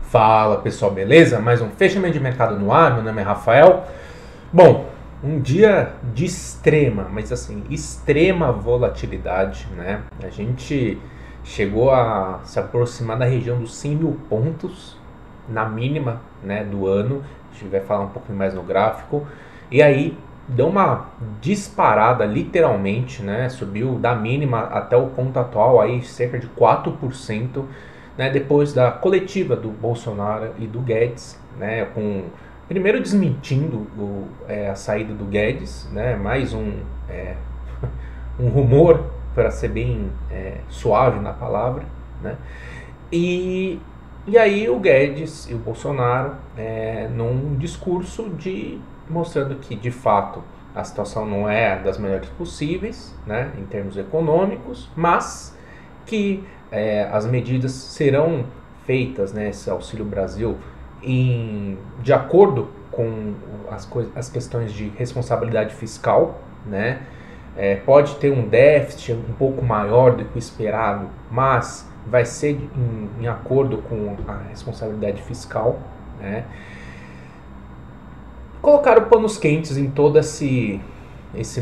Fala pessoal, beleza? Mais um fechamento de mercado no ar, meu nome é Rafael. Bom, um dia de extrema volatilidade, né? A gente chegou a se aproximar da região dos 100 mil pontos na mínima, né, do ano. A gente vai falar um pouquinho mais no gráfico. E aí deu uma disparada literalmente, né? Subiu da mínima até o ponto atual aí cerca de 4%. Né, depois da coletiva do Bolsonaro e do Guedes, né, primeiro desmentindo a saída do Guedes, né, mais um rumor, para ser bem suave na palavra, né, e aí o Guedes e o Bolsonaro, num discurso mostrando que de fato a situação não é das melhores possíveis, né, em termos econômicos, mas que as medidas serão feitas, né, esse Auxílio Brasil, de acordo com as questões de responsabilidade fiscal, né? Pode ter um déficit um pouco maior do que o esperado, mas vai ser em acordo com a responsabilidade fiscal, né? Colocaram panos quentes em todo esse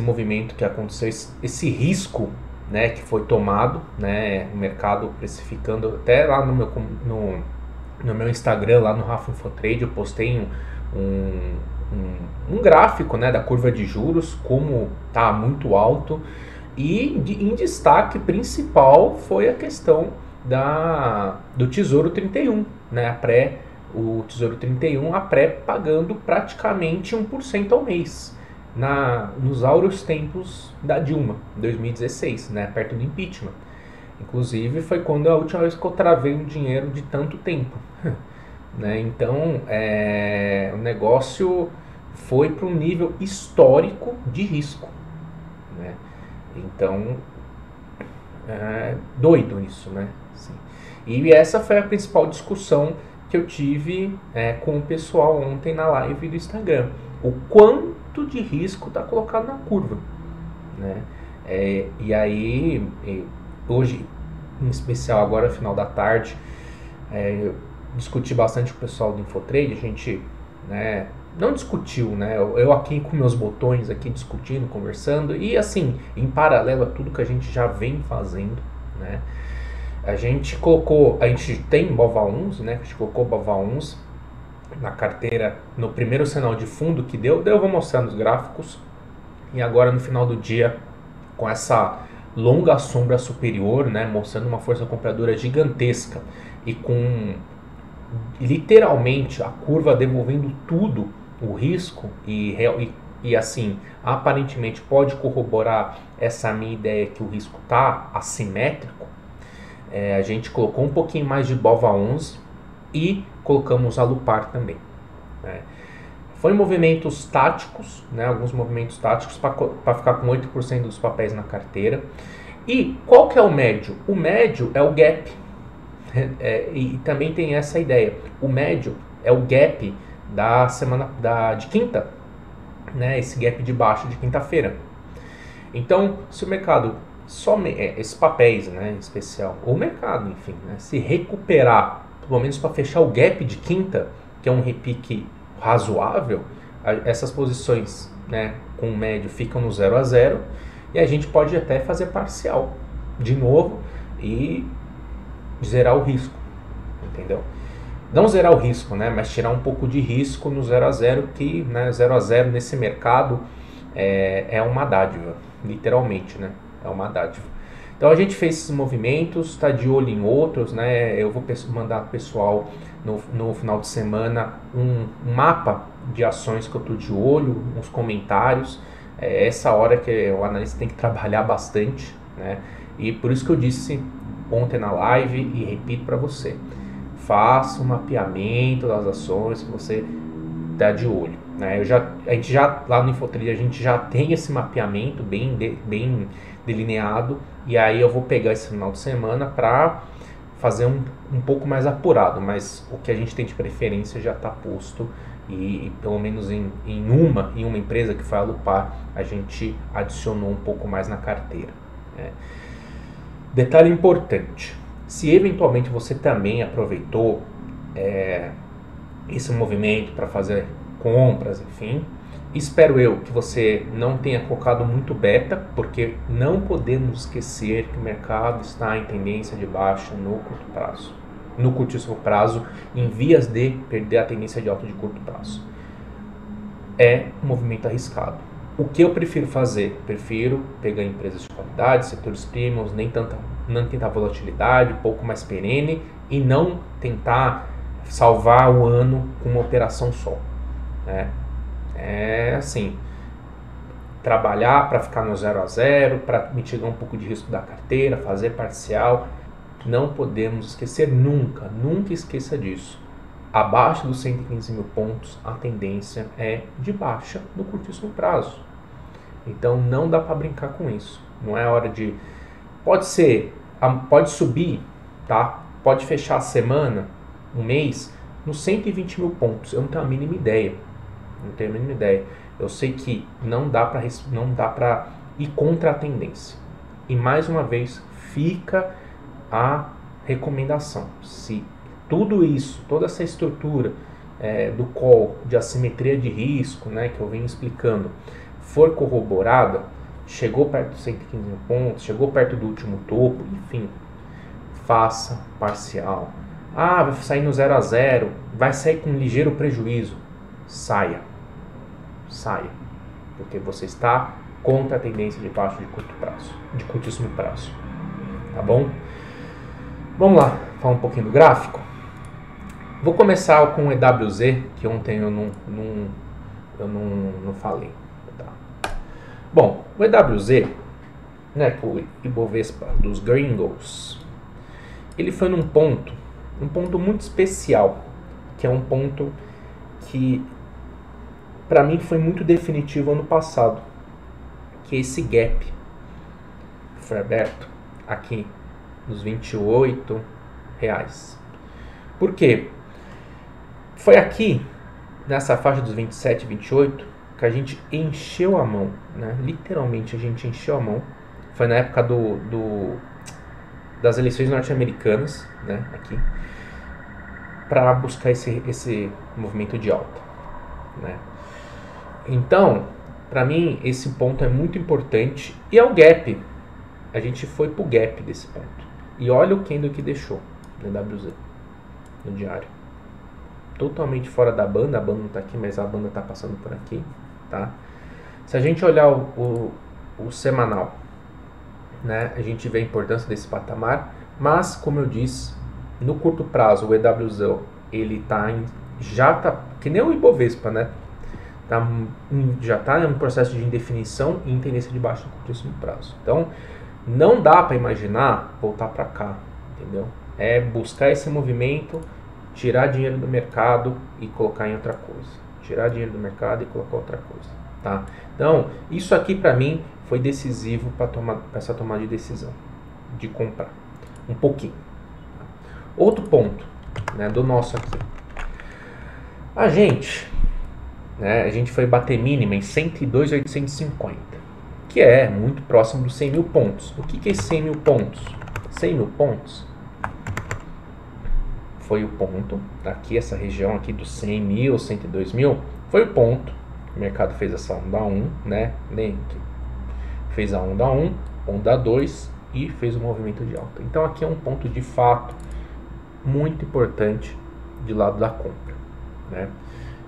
movimento que aconteceu, esse risco, né, que foi tomado, né, o mercado precificando, até lá no meu Instagram, lá no Rafa Infotrade, eu postei um gráfico, né, da curva de juros, como está muito alto, e em destaque principal foi a questão do Tesouro 31, né, o Tesouro 31, a pré pagando praticamente 1% ao mês. Nos áureos tempos da Dilma, 2016, né, perto do impeachment. Inclusive foi quando a última vez que eu travei um dinheiro de tanto tempo. Né? Então o negócio foi para um nível histórico de risco. Né? Então doido isso, né? Assim. E essa foi a principal discussão que eu tive com o pessoal ontem na live do Instagram. O quanto de risco está colocado na curva, né? E aí hoje, em especial agora final da tarde, eu discuti bastante com o pessoal do Infotrade. A gente, né, não discutiu, né? Eu aqui com meus botões aqui discutindo, conversando, e assim, em paralelo a tudo que a gente já vem fazendo, né? A gente tem BOVA11, né? A gente colocou BOVA11 na carteira no primeiro sinal de fundo que deu, eu vou mostrar nos gráficos, e agora no final do dia com essa longa sombra superior, né, mostrando uma força compradora gigantesca e com literalmente a curva devolvendo tudo o risco e assim, aparentemente pode corroborar essa minha ideia que o risco está assimétrico. A gente colocou um pouquinho mais de BOVA11 e colocamos a Alupar também. Né? Foi movimentos táticos, né? Alguns movimentos táticos para ficar com 8% dos papéis na carteira. E qual que é o médio? O médio é o gap. E também tem essa ideia. O médio é o gap da semana de quinta, né? Esse gap de baixo de quinta-feira. Então, se o mercado esses papéis, né, em especial, ou o mercado, enfim, né, se recuperar, pelo menos para fechar o gap de quinta, que é um repique razoável, essas posições, né, com o médio ficam no 0 a 0 e a gente pode até fazer parcial de novo e zerar o risco, entendeu? Não zerar o risco, né, mas tirar um pouco de risco no 0 a 0, que, né, 0 a 0 nesse mercado é uma dádiva, literalmente, né? É uma dádiva. Então a gente fez esses movimentos, está de olho em outros, né? Eu vou mandar para o pessoal no final de semana um mapa de ações que eu estou de olho, uns comentários. Essa hora que o analista tem que trabalhar bastante, né? E por isso que eu disse ontem na live e repito para você: faça um mapeamento das ações que você está de olho. Né? A gente já lá no Infotrade a gente já tem esse mapeamento bem delineado, e aí eu vou pegar esse final de semana para fazer um pouco mais apurado, mas o que a gente tem de preferência já está posto, e pelo menos em uma empresa que foi a Alupar, a gente adicionou um pouco mais na carteira. Né? Detalhe importante: se eventualmente você também aproveitou esse movimento para fazer compras, enfim. Espero eu que você não tenha colocado muito beta, porque não podemos esquecer que o mercado está em tendência de baixa no curto prazo, no curtíssimo prazo, em vias de perder a tendência de alta de curto prazo. É um movimento arriscado. O que eu prefiro fazer? Prefiro pegar empresas de qualidade, setores premiums, não tanta volatilidade, um pouco mais perene, e não tentar salvar o ano com uma operação só, né? É assim, trabalhar para ficar no 0 a 0, para mitigar um pouco de risco da carteira, fazer parcial. Não podemos esquecer nunca esqueça disso. Abaixo dos 115 mil pontos, a tendência é de baixa no curtíssimo prazo. Então não dá para brincar com isso. Não é hora de... Pode subir, tá? Pode fechar a semana, um mês, nos 120 mil pontos. Eu não tenho a mínima ideia. Eu sei que não dá para ir contra a tendência. E mais uma vez, fica a recomendação. Se tudo isso, toda essa estrutura do call, de assimetria de risco, né, que eu venho explicando, for corroborada, chegou perto dos 115 mil pontos, chegou perto do último topo, enfim, faça parcial. Vai sair no 0 a 0, vai sair com um ligeiro prejuízo. Saia, porque você está contra a tendência de baixa de curto prazo, de curtíssimo prazo, tá bom? Vamos lá, falar um pouquinho do gráfico. Vou começar com o EWZ, que ontem eu não falei. Tá? Bom, o EWZ, né, o Ibovespa dos gringos, ele foi num ponto muito especial, que é um ponto que para mim foi muito definitivo ano passado, que é esse gap foi aberto aqui nos R$28. Por quê? Foi aqui, nessa faixa dos 27, 28, que a gente encheu a mão, né? Literalmente a gente encheu a mão. Foi na época das eleições norte-americanas, né? Aqui, para buscar esse movimento de alta, né? Então, para mim, esse ponto é muito importante. E é o gap. A gente foi pro gap desse ponto. E olha o candle que deixou no EWZ, no diário. Totalmente fora da banda. A banda não está aqui, mas a banda está passando por aqui, tá? Se a gente olhar o semanal, né, a gente vê a importância desse patamar. Mas, como eu disse, no curto prazo, o EWZ, ele já tá que nem o Ibovespa, né? Já está em um processo de indefinição e em tendência de baixa no curtíssimo prazo. Então, não dá para imaginar voltar para cá, entendeu? É buscar esse movimento, tirar dinheiro do mercado e colocar em outra coisa. Tirar dinheiro do mercado e colocar outra coisa, tá? Então, isso aqui para mim foi decisivo para essa tomada de decisão, de comprar um pouquinho. Outro ponto, né, do nosso aqui. A gente foi bater mínima em 102.850, que é muito próximo dos 100 mil pontos. O que é 100 mil pontos? 100 mil pontos foi o ponto, aqui essa região aqui dos 100 mil, 102 mil, foi o ponto. O mercado fez essa onda 1, né? Fez a onda 1, onda 2 e fez o movimento de alta. Então aqui é um ponto de fato muito importante de lado da compra, né?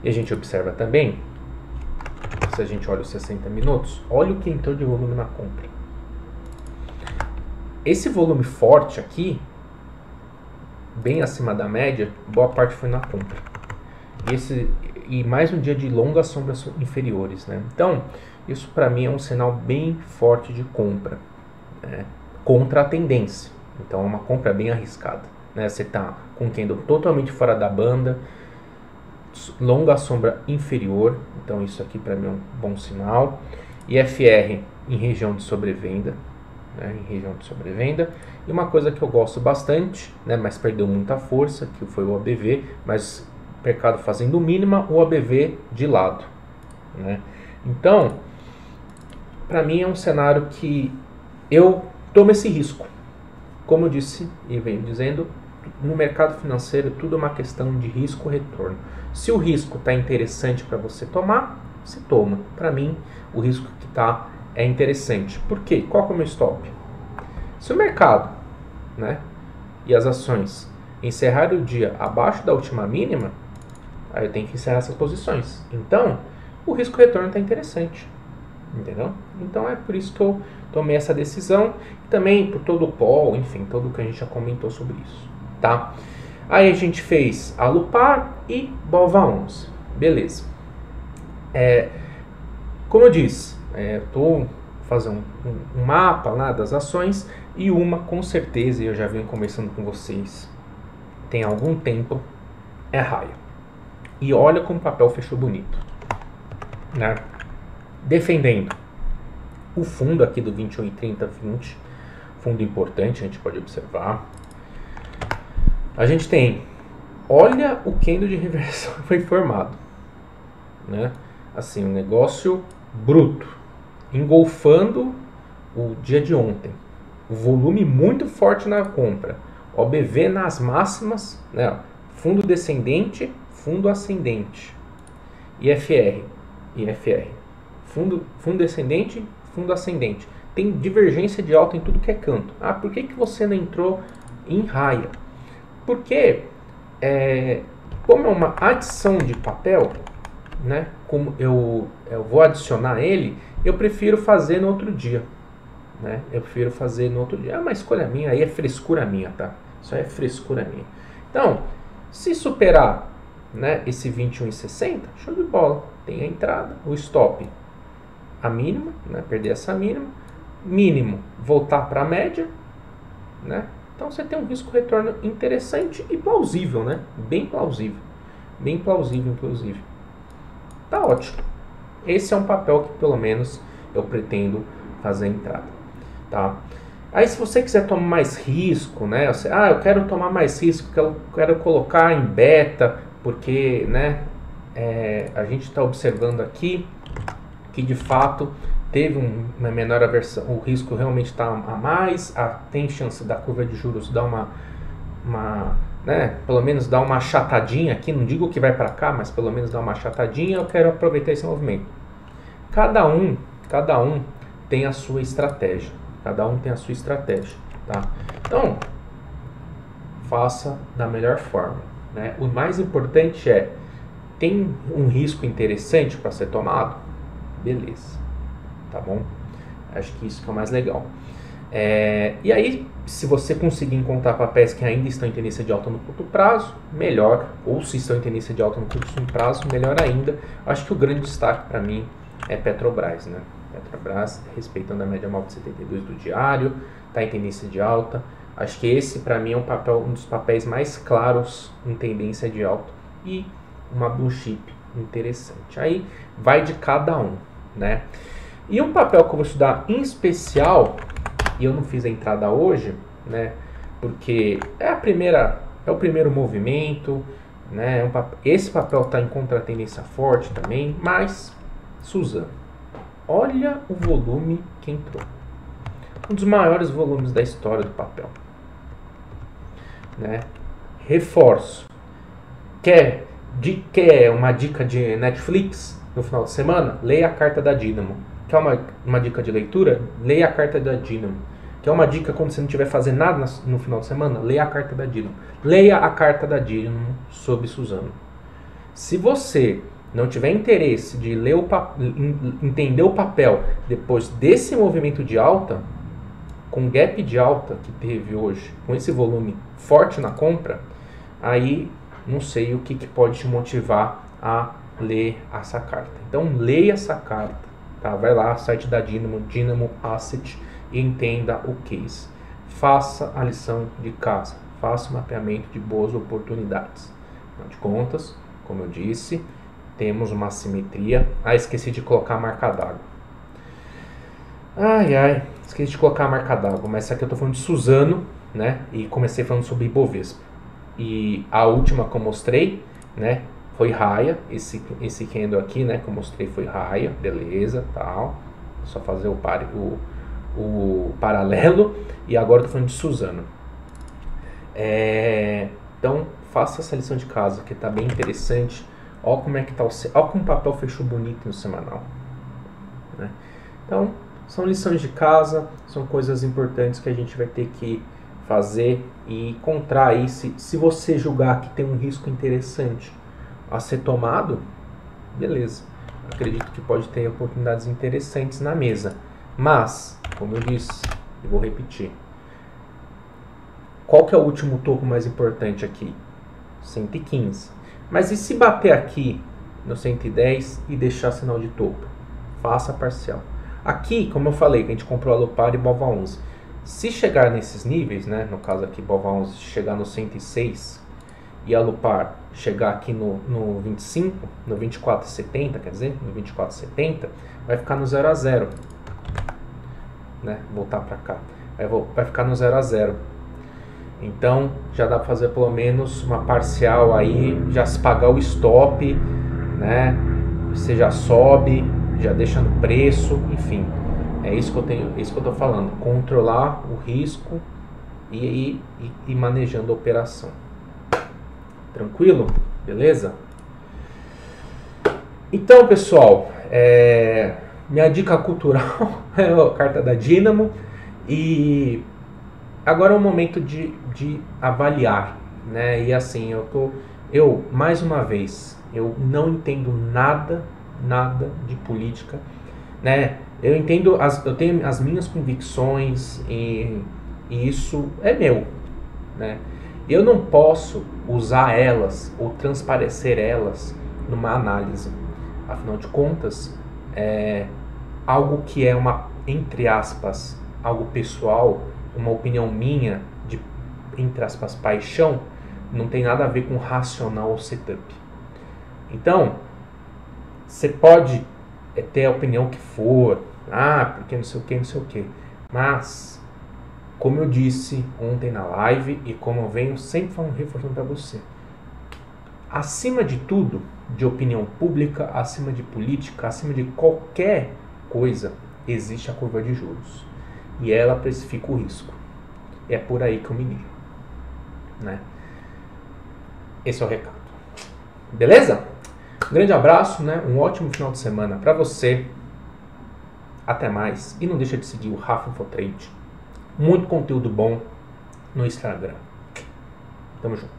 E a gente observa também, se a gente olha os 60 minutos, olha o que entrou de volume na compra. Esse volume forte aqui, bem acima da média, boa parte foi na compra. E mais um dia de longas sombras inferiores, né? Então, isso para mim é um sinal bem forte de compra, né? Contra a tendência. Então é uma compra bem arriscada, né? Você está com o candle totalmente fora da banda, longa sombra inferior, então isso aqui para mim é um bom sinal. IFR em região de sobrevenda, né, em região de sobrevenda. E uma coisa que eu gosto bastante, né, mas perdeu muita força, que foi o ABV, mas o mercado fazendo mínima, o ABV de lado, né? Então, para mim é um cenário que eu tomo esse risco. Como eu disse e venho dizendo, no mercado financeiro tudo é uma questão de risco-retorno. Se o risco está interessante para você tomar, você toma. Para mim, o risco que está é interessante. Por quê? Qual que é o meu stop? Se o mercado, né, e as ações encerrarem o dia abaixo da última mínima, aí eu tenho que encerrar essas posições. Então, o risco-retorno está interessante. Entendeu? Então é por isso que eu tomei essa decisão. E também por todo o pol, enfim, tudo que a gente já comentou sobre isso. Tá? Aí a gente fez Alupar e Bova 11. Beleza. Como eu disse, estou fazendo um mapa lá das ações e uma com certeza, eu já venho conversando com vocês tem algum tempo, é Raia. E olha como o papel fechou bonito, né? Defendendo o fundo aqui do 21,30-20, fundo importante, a gente pode observar. A gente tem, olha o candle de reversão que foi formado, né? Assim, um negócio bruto, engolfando o dia de ontem. O volume muito forte na compra. OBV nas máximas, né? Fundo descendente, fundo ascendente. IFR. Fundo descendente, fundo ascendente. Tem divergência de alta em tudo que é canto. Ah, por que você não entrou em Raia? Porque, como é uma adição de papel, né? Como eu vou adicionar ele, eu prefiro fazer no outro dia. Né? Eu prefiro fazer no outro dia. É uma escolha minha, aí é frescura minha, tá? Isso aí é frescura minha. Então, se superar, né, esse 21,60, show de bola. Tem a entrada, o stop, a mínima, né, perder essa mínima, mínimo, voltar para a média, né? Então você tem um risco-retorno interessante e plausível, né? Bem plausível, inclusive. Tá ótimo. Esse é um papel que pelo menos eu pretendo fazer a entrada, tá? Aí se você quiser tomar mais risco, né? Eu quero tomar mais risco, que eu quero colocar em beta, porque, né? A gente está observando aqui que de fato teve uma menor aversão, o risco realmente está a mais, tem chance da curva de juros dar né, pelo menos dar uma achatadinha aqui, não digo que vai para cá, mas pelo menos dar uma achatadinha. Eu quero aproveitar esse movimento. Cada um tem a sua estratégia, tá? Então, faça da melhor forma, né? O mais importante tem um risco interessante para ser tomado? Beleza, tá bom? Acho que isso que é o mais legal. E aí, se você conseguir encontrar papéis que ainda estão em tendência de alta no curto prazo, melhor. Ou se estão em tendência de alta no curto prazo, melhor ainda. Acho que o grande destaque para mim é Petrobras, né? Petrobras, respeitando a média móvel de 72 do diário, está em tendência de alta. Acho que esse, para mim, é um dos papéis mais claros em tendência de alta. E uma blue chip interessante. Aí vai de cada um, né? E um papel que eu vou estudar em especial, e eu não fiz a entrada hoje, né? Porque é o primeiro movimento, né? Esse papel está em contratendência forte também, mas Suzano, olha o volume que entrou. Um dos maiores volumes da história do papel, né? Reforço. Quer uma dica de Netflix no final de semana? Leia a carta da Dynamo. Quer uma dica de leitura? Leia a carta da Dynamo. Quer uma dica quando você não estiver fazendo nada no final de semana? Leia a carta da Dynamo. Leia a carta da Dynamo sobre Suzano. Se você não tiver interesse de entender o papel depois desse movimento de alta, com gap de alta que teve hoje, com esse volume forte na compra, aí não sei o que pode te motivar a ler essa carta. Então leia essa carta, tá? Vai lá, site da Dynamo Asset, e entenda o case. Faça a lição de casa, faça o mapeamento de boas oportunidades. Afinal de contas, como eu disse, temos uma assimetria. Esqueci de colocar a marca d'água. Esqueci de colocar a marca d'água, mas essa aqui eu tô falando de Suzano, né? E comecei falando sobre Ibovespa. E a última que eu mostrei, né, foi Raia. Esse candle aqui, né, que eu mostrei foi Raia, beleza, tal. Só fazer o paralelo. E agora eu tô falando de Suzano. Então faça essa lição de casa que está bem interessante. Olha como é que tá olha como o papel fechou bonito no semanal, né? Então são lições de casa, são coisas importantes que a gente vai ter que fazer e encontrar aí. Se você julgar que tem um risco interessante a ser tomado, beleza. Acredito que pode ter oportunidades interessantes na mesa. Mas, como eu disse, eu vou repetir. Qual que é o último topo mais importante aqui? 115. Mas e se bater aqui no 110 e deixar sinal de topo? Faça parcial. Aqui, como eu falei, que a gente comprou a Alupar e Bova 11. Se chegar nesses níveis, né, no caso aqui Bova 11 chegar no 106 e a Alupar chegar aqui no 25, no 24,70, quer dizer, no 24,70, vai ficar no 0 a 0, né? Voltar para cá. Vai ficar no 0 a 0. Então, já dá para fazer pelo menos uma parcial aí, já se pagar o stop, né? Você já sobe, já deixa no preço, enfim. É isso que eu tô falando, controlar o risco e manejando a operação. Tranquilo? Beleza? Então, pessoal, minha dica cultural é a carta da Dínamo. E agora é o momento de avaliar, né? E assim, eu mais uma vez, eu não entendo nada de política, né? Eu tenho as minhas convicções e isso é meu, né? Eu não posso usar elas ou transparecer elas numa análise. Afinal de contas, algo que é entre aspas, algo pessoal, uma opinião minha de, entre aspas, paixão, não tem nada a ver com racional ou setup. Então, você pode ter a opinião que for, porque não sei o que, mas, como eu disse ontem na live e como eu venho sempre reforçando para você, acima de tudo, de opinião pública, acima de política, acima de qualquer coisa, existe a curva de juros. E ela precifica o risco. É por aí que eu me guio, né? Esse é o recado. Beleza? Um grande abraço, né? Um ótimo final de semana para você. Até mais. E não deixa de seguir o Rafa Infotrade. Muito conteúdo bom no Instagram. Tamo junto.